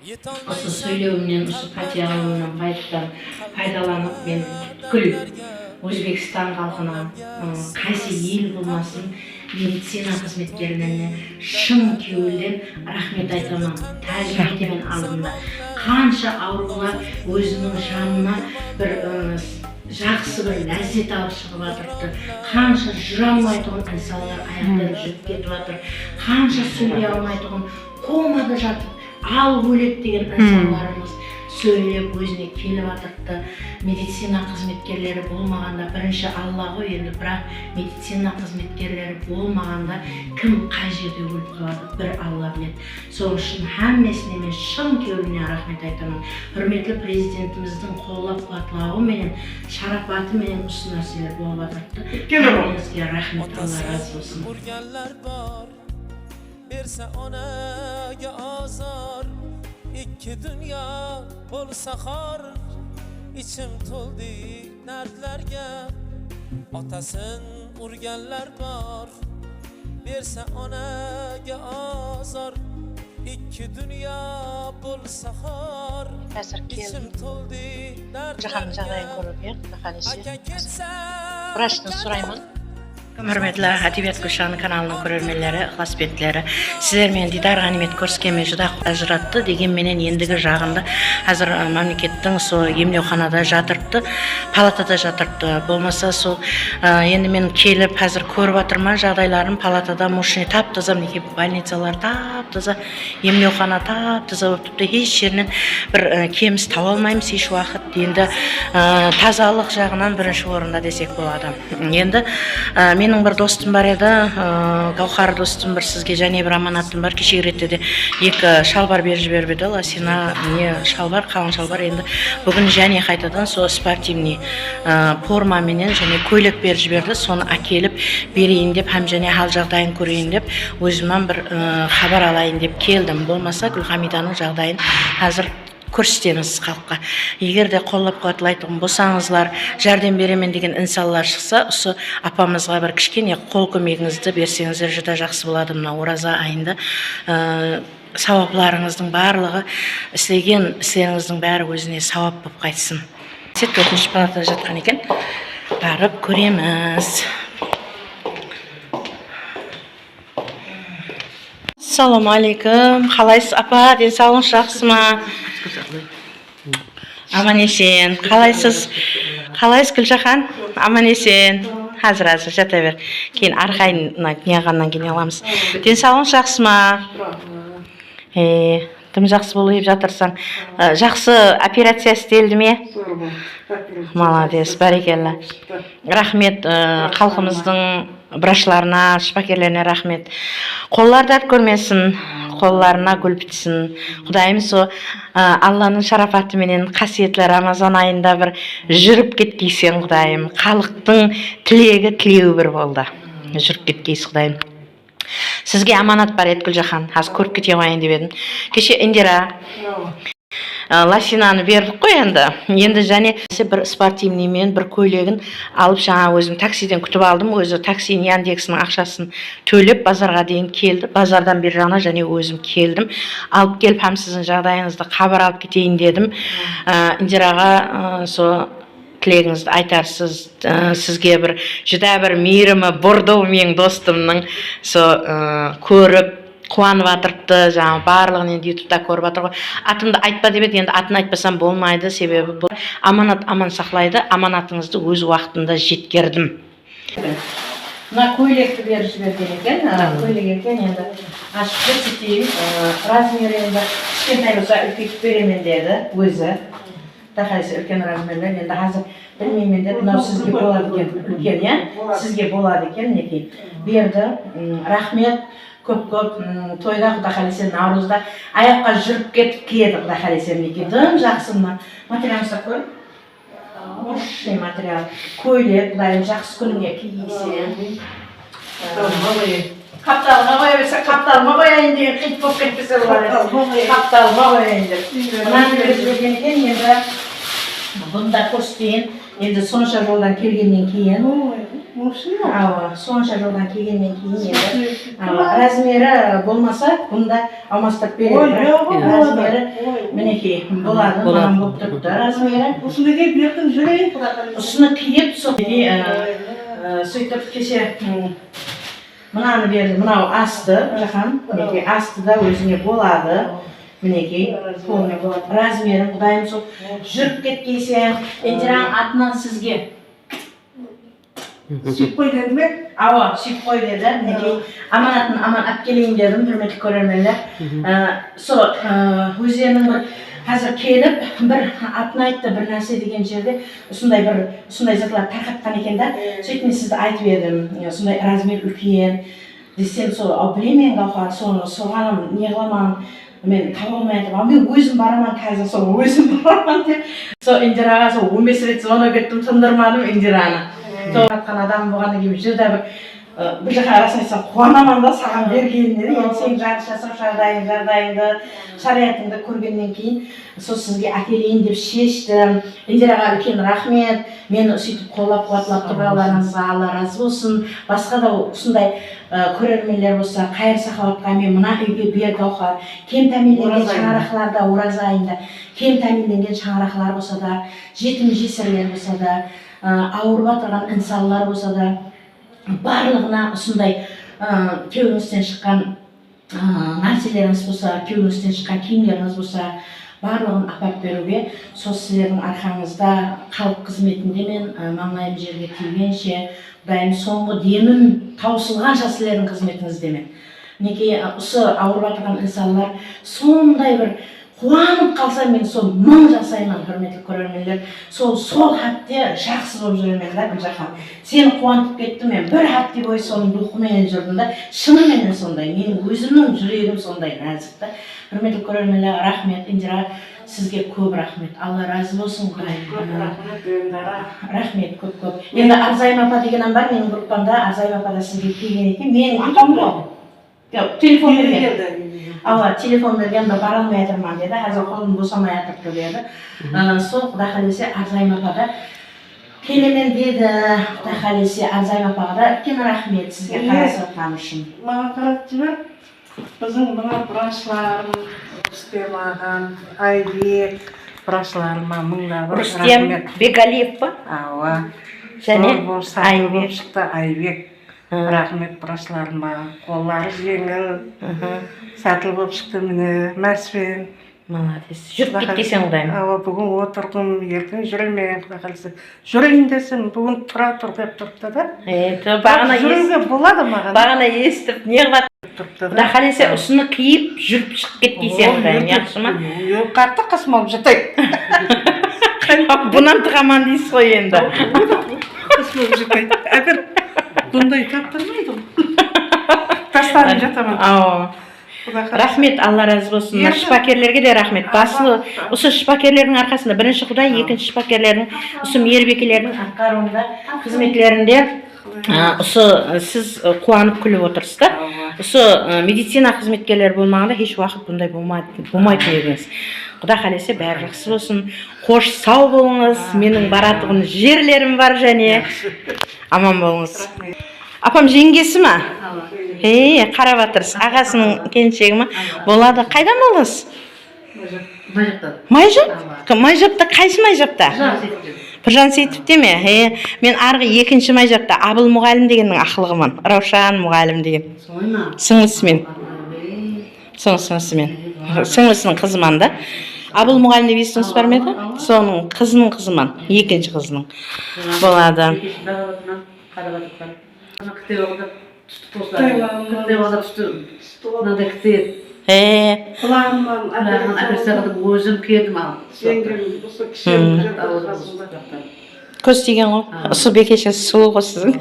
Осы сөйлеуімнен, осы пәтер алуымнан пайдаланып, мен бүкіл Өзбекстан халқына, қайсы ел болмасын, медицина қызметкерлеріне шын кеуілден рахмет айтамын. Тәжірибемен алдында қанша аурулар өзінің жанына бір жақсы бір ләззет алып шығып жатырды. Қанша жүре алмайтұғын инсандар аяқтан жүріп кетіп жатыр. Қанша сөйлей алмайтұғын комада жатып, ал өледі деген инсандарымыз сөйлеп өзіне келіп жатырды. Медицина қызметкерлері болмағанда, бірінші Алла ғой, енді бірақ медицина қызметкерлері болмағанда кім қай жерде өліп қалады, бір Алла біледі. Сол үшін һәммесіне мен шын кеуіліне рахмет айтамын. Құрметті президентіміздің қолдап қуатлауы менен, шарапаты менен осы нәрселер болып жатырды. Һәммеңізге рахмет, Алла разы болсын. Berse onaga azor, ikki dünya bo'lsa xor, ichim to'ldi dardlarga, otasin urganlar bor. Berse onaga azor, ikki dünya bo'lsa xor, ichim to'ldi dardlarga. Жағдайын көріп қалесе. Врачтан сұраймын. Құрметті Әдебиет Гүлшаны каналының көрермендері, ықыласпенділері, сіздермен дидар ғанимет көріскенмен жүдақ ажыратты. Дегенменен ендігі жағында қазір мемлекеттің сол емдеуханада жатырды, палатада жатырды. Болмаса сол енді мен келіп қазір көріп жатырмын жағдайларын, палатада мушни тап-таза, мінекей больницалар тап-таза, емдеухана тап-таза болып тұрды. Еш жерінен бір кеміс таба алмаймыз еш уақыт. Енді тазалық жағынан бірінші орында десек болады. Енді менің бір достым бар еді, Гаухар достым бір сізге және бір аманаттым бар. Кеше ретте екі шалбар беріп жіберіп еді. Ласина не шалбар, қалың шалбар. Енді бүгін және қайтадан сол спортивный формаменен және көйлек беріп жіберді. Соны әкеліп берейін деп, һәм және хал жағдайын көрейін деп, өзімнен бір хабар алайын деп келдім. Болмаса Гүлхамиданың жағдайын қазір көрсетеміз халыққа. Егер де қолдап қуатлайтын болсаңызлар, жәрдем беремен деген инсалар шықса, осы апамызға бір кішкене қол көмегіңізді берсеңіздер жүдә жақсы болады. Мына ораза айында сауапларыңыздың барлығы, істеген істеріңіздің бәрі өзіне сауап болып қайтсын. 4-ші палатада жатқан екен, барып көреміз. Ассаламу алейкум. Қалайсыз апа? Денсаулығыңыз жақсы ма? Аман есен. Қалайсыз? Қалайсыз Гүлжахан? Аман есен. Қазір жата бер. Кейін арқайына неғаннан кейін аламыз. Денсаулығыңыз жақсы ма? Тым жақсы болып жатырсың. Жақсы операция істелді ме? Молодец, бәрекелді. Рахмет халқымыздың врачларына, шипакерлеріне рахмет. Қоллар дәрт көрмесін, қолларына гүл бітсін. Құдайым со Алланың шарапаты менен қасиетлі Рамазан айында бір жүріп кеткейсен, Құдайым. Халықтың тілегі тілеуі бір болды. Жүріп кеткейсіз, Құдайым. Сізге аманат бар еді Гүлжахан. Аз көріп кете қойын деп едім. Кеше Индира Ласинаны бердік қой енді. Енді және бір спортивныймен бір көйлегін алып жаңа өзім таксиден күтіп алдым. Өзі такси Яндексінің ақшасын төлеп базарға дейін келді. Базардан бері жаңа және өзім келдім. Алып келіп һәм сіздің жағдайыңызды хабар алып кетейін дедім. Индираға со тілегіңізді айтарсыз. Сізге бір жүдә бір мейірімі бұрды менің достымның со көріп қуанып атырыпты, жаңа барлығын енді ютубта көріп атыр ғой. Атымды айтпа деп еді, енді атын айтпасам болмайды, себебі бұл аманат аман сақлайды, аманатыңызды өз уақытында жеткердім. Мына көйлекті беріп жіберген екен, көйлек екен, енді ашып көрсетейін, размері енді кішкентай болса үлкейтіп беремін деді өзі. Тақайсы үлкен размерлер, енді қазір білмеймін деді, мынау сізге болады екен, үлкен, иә? Сізге болады екен, мінекей. Берді, рахмет. Көп-көп тойда Құда қалесе Наурызда аяққа жүріп кетіп киеді Құда қалесе мінекей. Дым жақсы мына материал ұстап көр. Мощный материал. Көйлек, Құдайым жақсы күніңе киесен. Қапталыма қоя берсе, қапталыма қояйын деген қит болып кетпесе болады. Қапталыма қояйын деп. Мынаны беріп жүрген екен, енді бұнда көрсетейін. Енді сонша жолдан келгеннен кейін, сонша жолдан келгеннен кейін енді размері болмаса, бұнда алмастырып береді. Размері мінекей болады, маған болып тұрыпты размері. Осыны киіп бердің жүрейін құдағым. Осыны киіп, сөйтіп кеше мынаны берді, мынау асты, жақан, мінекей асты да өзіне болады. Мінекей, қолына болады. Размерін құдайым сол жүріп кеткейсен, Индираның атынан сізге Сүйіп қой деді ме? Ауа, сүйіп қой деді. Мінекей аманатын аман алып келейін дедім, құрметті көрермендер. Сол өздерінің бір қазір келіп бір атын айтты, бір нәрсе деген жерде осындай заттар тарқатқан екен да. Сөйтіп мен сізді айтып едім, сондай размер үлкен. Десем сол, білемін Гаухар, соған не қыламын, мен таба алмай айтып, мен өзім барамын қазір, сол өзім барамын деп. Сол Индираға сол 15 рет звонок еттім, тындырмадым Индираны. Сол атқан адам болғаннан кейін жерде бір жаққа арасына айтсам қуанамын да саған бергеніне де, енді сен жасап жағдайыңды, шариғатыңды көргеннен кейін сол сізге әкелейін деп шештім. Индираға үлкен рахмет, мені сөйтіп қолдап қуатлап тұрғандарыңызға Алла разы болсын. Басқа да осындай көрермендер болса, қайыр сахауатқа мен мына үйге бер Гаухар, кем тәмеленген шаңырақларда, ораза айында кем тәмеленген шаңырақлар болса да, жетім жесірлер болса да, ауырып отырған инсанлар болса да, барлығына осындай кеуіңізден шыққан нәрселеріңіз болса, кеуіңізден шыққан киімдеріңіз болса, барлығын апарып беруге, сол сіздердің арқаңызда халық қызметінде мен маңайым жерге тигенше, Құдайым соңғы демім таусылғанша сіздердің қызметіңіздемен. Неге осы ауырып отырған инсанлар сондай бір қуанып қалса, мен сол мың жасаймын, құрметті көрермендер. Сол хатте жақсы болып жүремін да, Гүлжахан. Сені қуантып кетті, мен бір хатте бойы соның духымен жүрдім да, шынымен сондай, менің өзімнің жүрегім сондай нәзік та. Құрметті көрермендер, рахмет, Индира, сізге көп рахмет. Алла разы болсын. Рахмет, көп. Енді Арзайым апа дегенім бар, менің группамда Арзайым апа да сізге келген екен. Менің атам ғой. Телефон берген. Ала, телефон берген, бара алмай жатырмын деді, қазір қолым босамай жатыр деді. Сол Құдай қаласа Арзайым апа да келемен деді. Құдай қаласа Арзайым апаға да үлкен рахмет сізге қарасып отқан үшін. Маған қарап жібер. Біздің мына брашларым, Рүстем Айбек, брашларыма мыңдап Рүстем Бегалиев па? Ауа. Және Айбек шықты, Айбек. Рахмет брашларыма, қоллары жеңіл, сатыл болып шықты міне, мәспен. Молодец. Жүріп кеткесен Құдайым. Ауа, бүгін отырғым, ертең жүрілмеген Құдай қаласа. Жүрейін десем, бүгін тұра тұр деп тұрыпты да. Жүруге болады маған. Бағана естіп, не қылып Құдай қаласа ұсыны киіп, жүріп шығып кеткесен Құдайым, яқшы ма? Қатты қысым алып жатайын. Бұнан тұғаман дейсіз ғой енді. Қысым алып жатайын. Әгір бұндай таптырмайды ғой. Тастарын жатамын. Рахмет, Алла разы болсын. Шыпакерлерге де рахмет. Басылы, осы шыпакерлердің арқасында бірінші Құдай, екінші шыпакерлердің, осы мейірбекелердің атқаруында, қызметлерінде осы сіз қуанып күліп отырсыз да. Осы медицина қызметкерлері болмағанда еш уақыт бұндай болмайтын едіңіз. Құдай қаласа бәрі жақсы болсын. Қош сау болыңыз. Менің баратығын жерлерім бар және аман болыңыз. Апам жеңгесі ма? Қарап отырсыз. Ағасының келіншегі ма? Болады. Қайдан болыңыз? Майжап? Майжапта қайсы Майжапта? Біржан Сейітовте ме? Мен арғы екінші Майжапта Абыл мұғалім дегеннің ақылығымын. Раушан мұғалім деген. Сіңлісімен. Сіңлісінің қызыман да. Абыл мұғалім деп естіңіз бар ма еді? Соның қызының қызыман. Екінші қызының. Болады. Көз тиген ғой. Осы бекешіңіз сұлу ғой сіздің.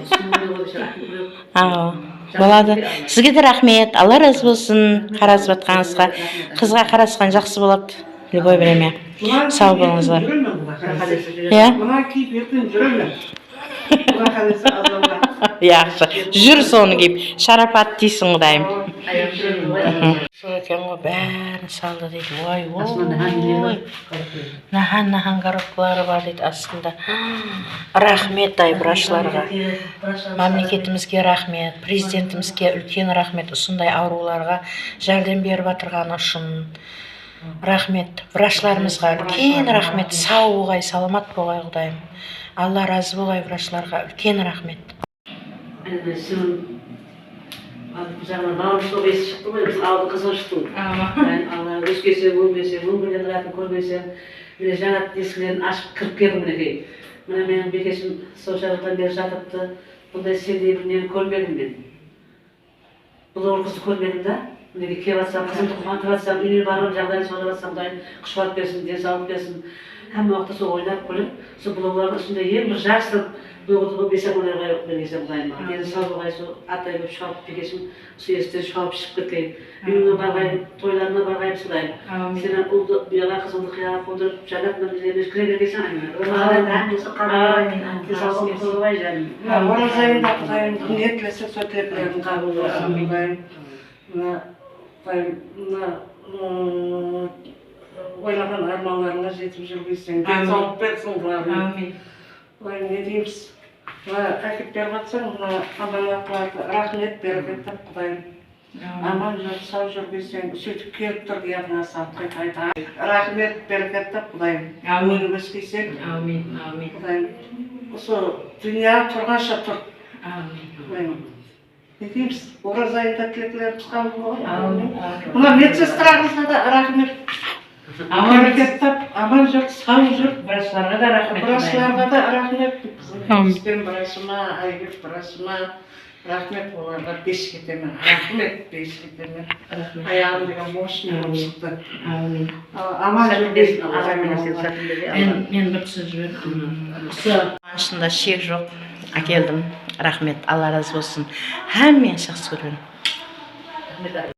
Болады. Сізге де рахмет. Алла разы болсын. Қарасып жатқаныңызға. Қызға қарасқан жақсы болады. Любой время. Сау болыңыздар. Мына киіп ертең жүрелмін. Яқшы. Жүр соны киіп. Шарапат дейсің Құдайым. Сол екен ғой, бәрін салды дейді. Ой. Нахан коробкалары бар дейді астында. Рахмет айбрашларға. Мемлекетімізге рахмет. Президентімізге үлкен рахмет. Осындай ауруларға жәрдем беріп отырғаны үшін. Рахмет. Врачларымызға үлкен рахмет. Сау болғай, саламат болғай, Құдайым. Алла разы болғай врачларға. Үлкен рахмет. Жаңа наурызда бес шықты ғой, біз алды қызыл шықтым. Алла өскесе, өлмесе, өмірден ратын көрмесе, міне жаңа есіктерін ашып кіріп келдім мінекей. Міне менің бекешім сол жағдайдан бері жатыпты. Бұндай сендей бір нені көрмедім мен. Бұл ол қызды көрмедім да. Мінекей келіп жатсам, қызымды қуантып жатсам, үйіне барып жағдайын сұрап жатсам, дайын қышуат берсін, денсаулық берсін. Әмі уақытта сол ойнап күліп, сол бұлаулардың ішінде ең бір жақсы бұлғыды бұл бесен ойнарға мен есем құдайыма. Енді сау болғай сол атай болып шауып бекешім, сол естен шауып шығып кеткейін. Үйіңе барғайын, тойларына барғайын сұдайын. Сенен ұлды, бұяға қызымды қияға қондырып, жанатынан емеш кіре бергейсің айына. Оразайында әмесі қарағай, денсаулық болғай жаным. Оразайында құдайым, не тілесе сол тілектерін қабыл болсын құдайым. Ойлаған арманларына жетіп жүргейсің, денсаулық берсін құдайым. Не дейміз? Әкеп беріп жатсаң, аманаттыларды рахмет беріп еттіп құдайым. Аман жүр, сау жүргейсің, сөйтіп келіп тұр яғына салтқай қайта. Рахмет беріп еттіп құдайым. Өмір өскейсің. Құдайым. Осы дүния тұрғанша тұр. Не дейміз? Оразайында тілеклеріміз қабыл болғай. Мына медсестраңызға да рахмет. Аман жүр, сау жүр. Врачларға да рахмет. Врачларға да рахмет. Бізден врачыма, Айгүл врачыма рахмет, оларға беш кетемін. Рахмет, беш кетемін. Аяғым деген мощный болып шықты. Аман жүр. Мен бір сөз жібердім. Қуанышында шек жоқ. Әкелдім. Рахмет. Алла разы болсын. Һәммен жақсы көремін.